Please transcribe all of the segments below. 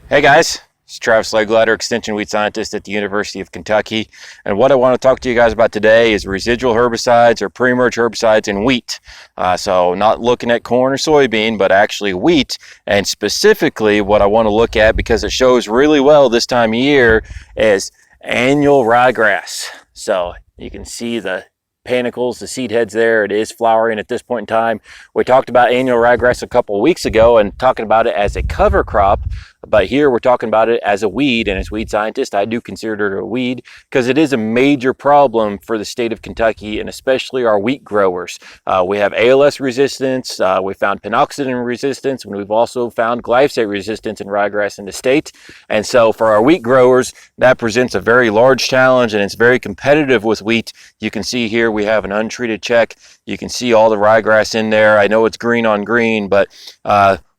Hey guys, it's Travis Legletter, Extension Weed Scientist at the University of Kentucky. And what I want to talk to you guys about today is residual herbicides or pre-emerge herbicides in wheat. So not looking at corn or soybean, but actually wheat. And specifically what I want to look at, because it shows really well this time of year, is annual ryegrass. So you can see the panicles, the seed heads there. It is flowering at this point in time. We talked about annual ryegrass a couple of weeks ago and talking about it as a cover crop, but here we're talking about it as a weed. And as weed scientist, I do consider it a weed because it is a major problem for the state of Kentucky and especially our wheat growers. We have ALS resistance, we found pinoxidin resistance, and we've also found glyphosate resistance in ryegrass in the state. And so for our wheat growers, that presents a very large challenge, and it's very competitive with wheat. You can see here we have an untreated check. You can see all the ryegrass in there. I know it's green on green, but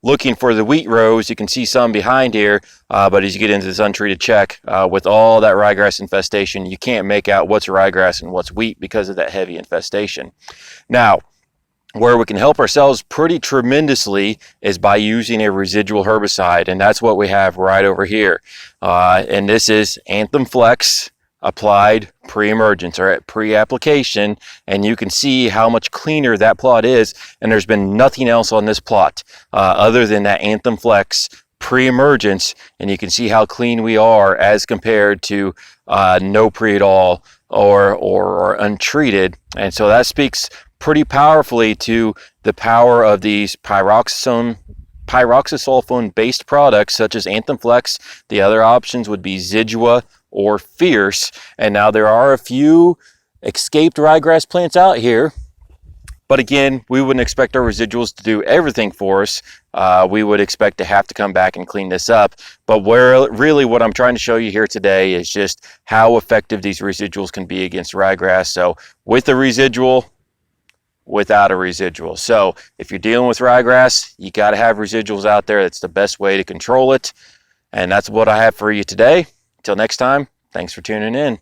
looking for the wheat rows, you can see some behind here, but as you get into this untreated check, with all that ryegrass infestation, you can't make out what's ryegrass and what's wheat because of that heavy infestation. Now, where we can help ourselves pretty tremendously is by using a residual herbicide, and that's what we have right over here. And this is Anthem Flex applied pre-emergence or at pre-application, and you can see how much cleaner that plot is, and there's been nothing else on this plot other than that Anthem Flex pre-emergence, and you can see how clean we are as compared to no pre at all or untreated. And so that speaks pretty powerfully to the power of these pyroxasulfone based products such as Anthem Flex. The other options would be Zidua or Fierce. And now there are a few escaped ryegrass plants out here, but again, we wouldn't expect our residuals to do everything for us. We would expect to have to come back and clean this up. But really what I'm trying to show you here today is just how effective these residuals can be against ryegrass. So with a residual, without a residual. So if you're dealing with ryegrass, you got to have residuals out there. That's the best way to control it. And that's what I have for you today. Until next time, thanks for tuning in.